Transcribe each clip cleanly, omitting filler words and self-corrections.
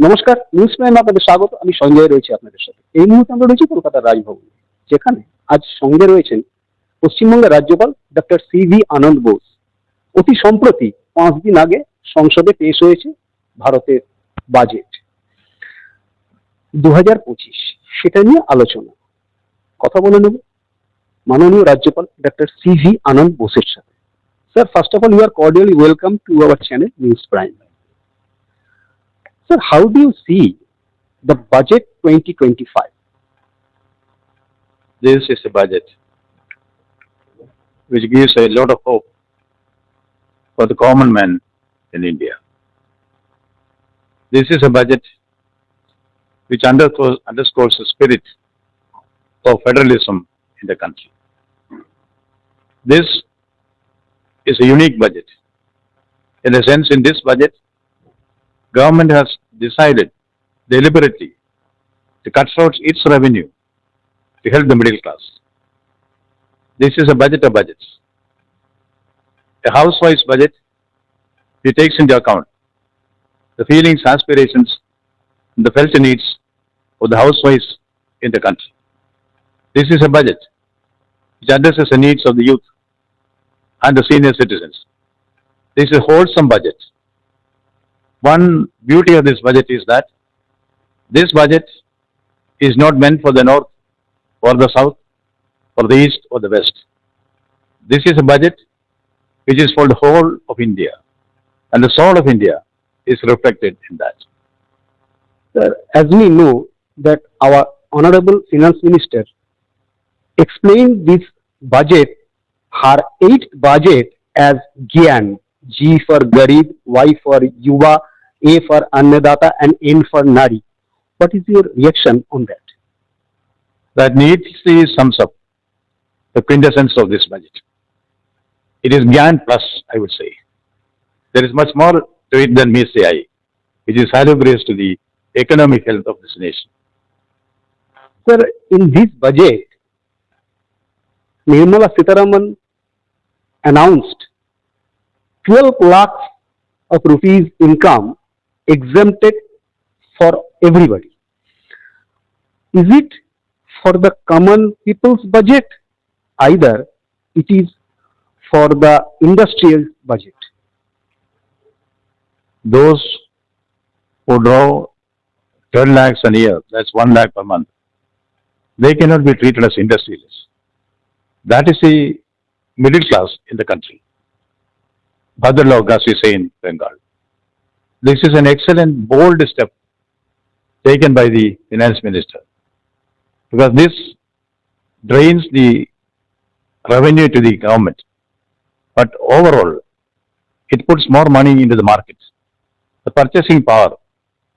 নমস্কার, নিউজ প্রাইমে আপনাদের স্বাগত। আমি সঞ্জয় রয়েছি আপনাদের সাথে। এই মুহূর্তে আমরা রয়েছি কলকাতার রাজভবনে, যেখানে আজ সঙ্গে রয়েছেন পশ্চিমবঙ্গের রাজ্যপাল ডক্টর সিভি আনন্দ বোস। অতি সম্প্রতি 5 দিন আগে সংসদে পেশ হয়েছে ভারতের বাজেট 2025, সেটা নিয়ে আলোচনা কথা বলে নেব মাননীয় রাজ্যপাল ডক্টর সিভি আনন্দ বোসের সাথে। Sir, first of all, you are cordially welcome to our channel News Prime. Sir, how do you see the budget 2025? This is a budget which gives a lot of hope for the common man in India. This is a budget which underscores the spirit of federalism in the country. This is a unique budget. In a sense, in this budget, government has decided deliberately to cut short its revenue to help the middle class. This is a budget of budgets. A housewife's budget, it takes into account the feelings, aspirations, and the felt needs of the housewives in the country. This is a budget which addresses the needs of the youth and the senior citizens. This is a wholesome budget. One beauty of this budget is that this budget is not meant for the north or the south or the east or the west. This is a budget which is for the whole of India, and the soul of India is reflected in that. Sir, as we know that our Honorable Finance Minister explained this budget, her 8th budget, as GYAN. G for Garib, Y for Yuva, A for Annadata, and N for Nari. What is your reaction on that? That neatly sums up the quintessence of this budget. It is GYAN plus, I would say. There is much more to it than meets the eye, which is salubrious to the economic health of this nation. Sir, in this budget, Nirmala Sitharaman announced 12 lakhs of rupees income exempted for everybody. Is it for the common people's budget? Either it is for the industrial budget. Those who draw 12 lakhs a year, that's 1 lakh per month, they cannot be treated as industrialists. That is the middle class in the country. Bhadralog, as we say in Bengal. This is an excellent, bold step taken by the finance minister, because this drains the revenue to the government, but overall it puts more money into the market. The purchasing power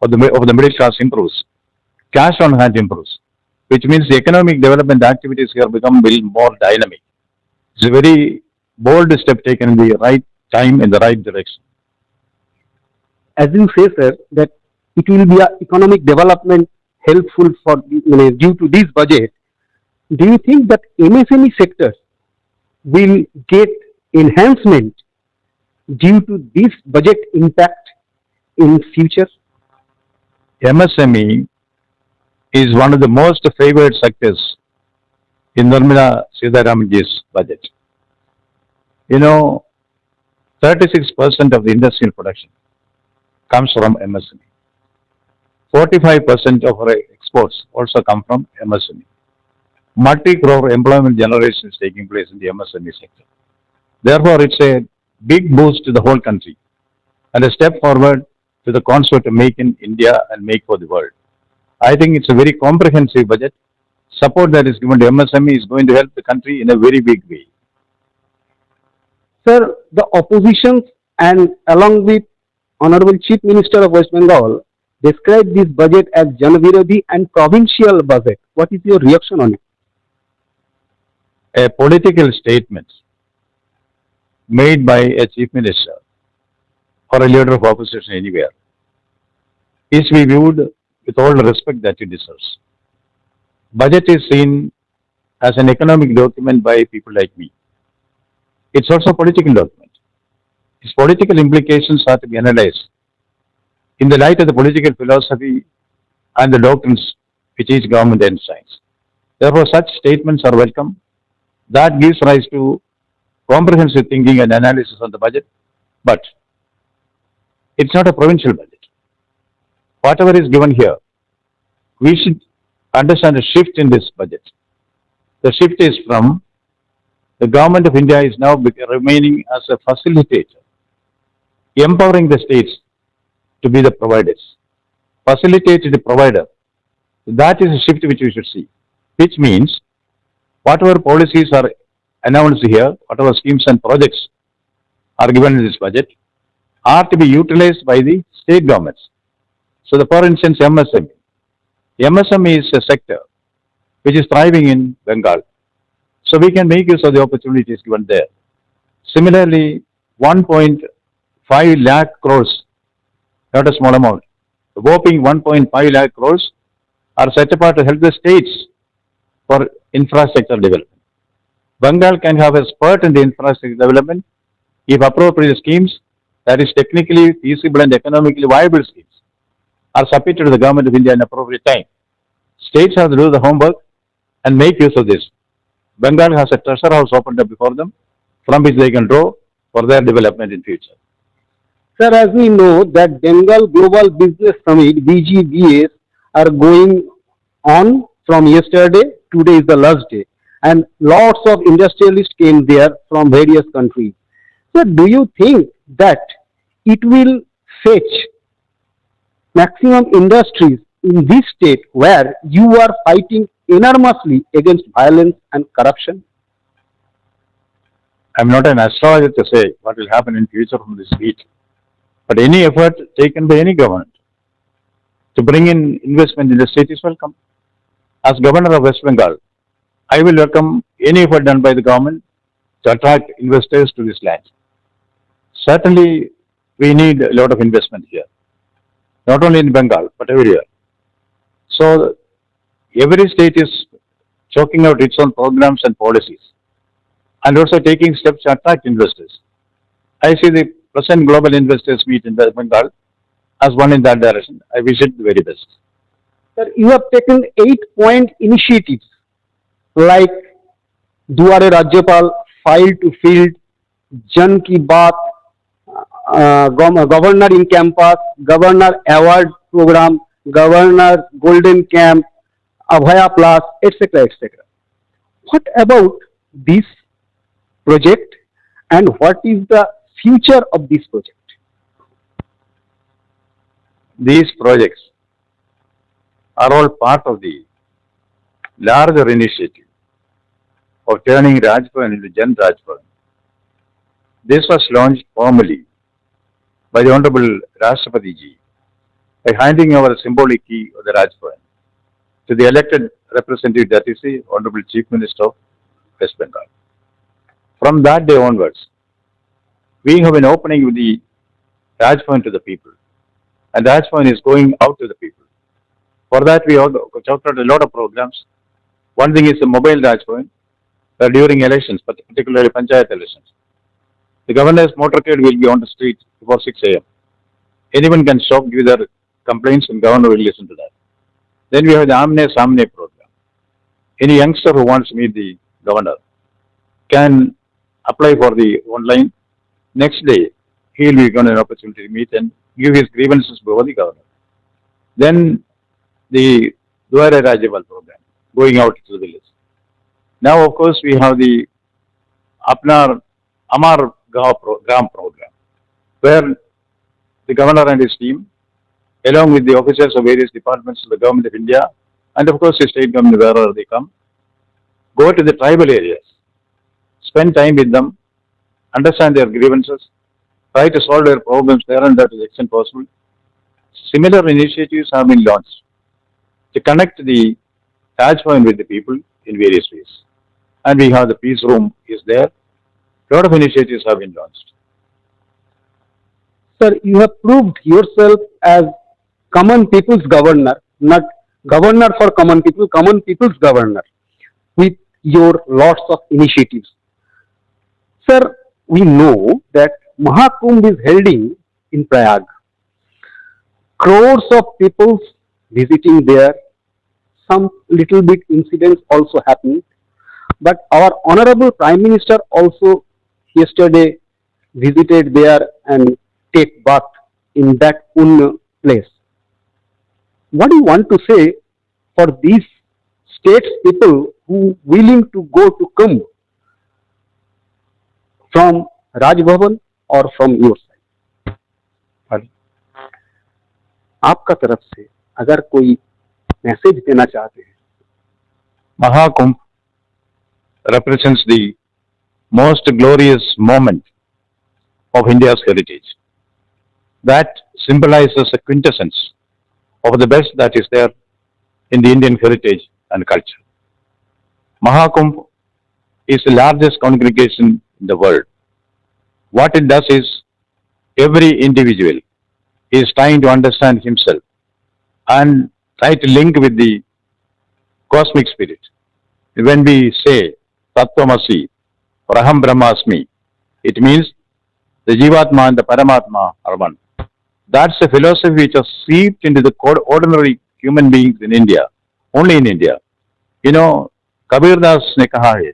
of the middle class improves, cash on hand improves, which means the economic development activities here become more dynamic. It's a very bold step taken in the right time, in the right direction. As you say, sir, that it will be a economic development helpful for due to this budget. Do you think that MSME sector will get enhancement due to this budget impact in future? MSME is one of the most favored sectors in Nirmala Sitharamanji's budget. You know, 36% of the industrial production comes from MSME. 45% of our exports also come from MSME. Multi-crore employment generation is taking place in the MSME sector. Therefore, it's a big boost to the whole country and a step forward to the concept of make in India and make for the world. I think it's a very comprehensive budget. Support that is given to MSME is going to help the country in a very big way. Sir, the opposition and along with Honorable Chief Minister of West Bengal described this budget as Janavirodhi and provincial budget. What is your reaction on it? A political statement made by a Chief Minister or a leader of opposition anywhere is to be viewed with all the respect that it deserves. Budget is seen as an economic document by people like me. It's also a political document. Its political implications are to be analyzed in the light of the political philosophy and the doctrines which each government enshrines. Therefore, such statements are welcome. That gives rise to comprehensive thinking and analysis on the budget, but it's not a provincial budget. Whatever is given here, we should understand a shift in this budget. The shift is from the government of India is now remaining as a facilitator, empowering the states to be the providers. Facilitate the provider. That is a shift which we should see, which means whatever policies are announced here, whatever schemes and projects are given in this budget, are to be utilized by the state governments. So, for instance, MSME. MSME is a sector which is thriving in Bengal. So, we can make use of the opportunities given there. Similarly, 1.5 lakh crores, not a small amount, the whopping 1.5 lakh crores are set apart to help the states for infrastructure development. Bengal can have a spurt in the infrastructure development if appropriate schemes that is technically feasible and economically viable schemes are submitted to the government of India in appropriate time. States have to do the homework and make use of this. Bengal has a treasure house opened up before them from which they can draw for their development in future. Sir, as we know that Bengal Global Business Summit (BGBS) are going on from yesterday. Today is the last day, and lots of industrialists came there from various countries. So, do you think that it will fetch maximum industries in this state where you are fighting enormously against violence and corruption? I am not an astrologer to say what will happen in future from this speech, but any effort taken by any government to bring in investment in the state is welcome. As Governor of West Bengal, I will welcome any effort done by the government to attract investors to this land. Certainly, we need a lot of investment here, not only in Bengal, but everywhere. So, every state is chalking out its own programs and policies, and also taking steps to attract investors. I see the present global investors meet in Bengal as one in that direction. I wish it the very best. Sir, you have taken 8-point initiatives like Duare Rajyapal, File to Field, Jan Ki Baat, Governor in Campus, Governor Award Program, Governor Golden Camp, Abhaya Plus, etc. etc. What about this project and what is the future of this project? These projects are all part of the larger initiative of turning Rajbhavan into Jan Rajbhavan. This was launched formally by the Honorable Rashtrapati Ji by handing over the symbolic key of the Rajbhavan to the elected representative, that is the Honorable Chief Minister of West Bengal. From that day onwards, we have been opening with the Rajbhavan to the people, and Rajbhavan is going out to the people. For that, we have talked about a lot of programs. One thing is the mobile Rajbhavan, where during elections, particularly Panchayat elections, the governor's motorcade will be on the street before 6 a.m. Anyone can stop, give their complaints, and governor will listen to that. Then we have the Amne Samne program. Any youngster who wants to meet the governor can apply for the online. Next day, he will be given an opportunity to meet and give his grievances before the governor. Then the Duare Rajyapal program, going out to the village. Now, of course, we have the Amar Gram program, where the governor and his team, along with the officers of various departments of the government of India, and of course the state government wherever they come, go to the tribal areas, spend time with them, understand their grievances, try to solve their problems there and there to the extent possible. Similar initiatives have been launched to connect the Rajbhavan with the people in various ways. And we have the peace room is there. A lot of initiatives have been launched. Sir, you have proved yourself as common people's governor, not governor for common people's governor, with your lots of initiatives. Sir, we know that Mahakumbh is held in Prayag. crores of people visiting there. Some little bit incidents also happened, but our honorable Prime Minister also yesterday visited there and take bath in that place. What do you want to say for these states people who willing to go to Kumbh from Raj Bhavan or from your side? आपका तरफ से अगर कोई message देना चाहते हैं. Mahakumbh represents the most glorious moment of India's heritage. That symbolizes a quintessence of the best that is there in the Indian heritage and culture. Mahakumbh is the largest congregation in the world. What it does is, every individual is trying to understand himself and try to link with the cosmic spirit. When we say Tattvamasi or Aham Brahmasmi, it means the Jivatma and the Paramatma are one. That's a philosophy which has seeped into the ordinary human beings in India, only in India. You know, Kabir Das ने कहा है,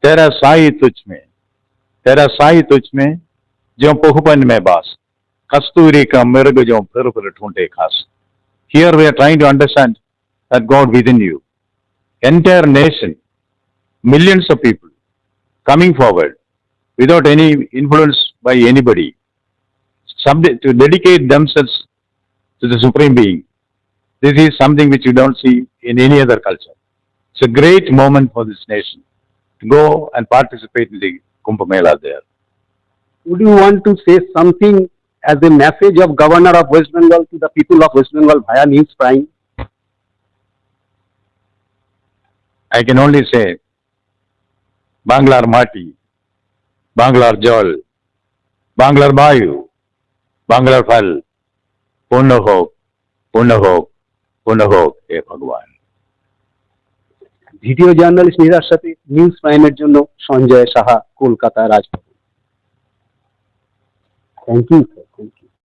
तेरा साई तुझ में, तेरा साई तुझ में, जो पुखपन में बास, कस्तूरी का मृग जो फिर फिर ढूंढे खास. Here we are trying to understand that God within you. Entire nation, millions of people coming forward without any influence by anybody, to dedicate themselves to the Supreme Being. This is something which you don't see in any other culture. It's a great moment for this nation to go and participate in the Kumbh Mela there. Would you want to say something as a message of Governor of West Bengal to the people of West Bengal via News Prime? I can only say, Banglar Mati, Banglar Jol, Banglar Bayu, Banglar Phal, Punna Hope, Punna Hope, Punna Hope, He Bhagwan. Video journalist নিরার সাথে news প্রাইমের জন্য Sanjay Saha, Kolkata, Raj Bhavan. Thank you sir, thank you.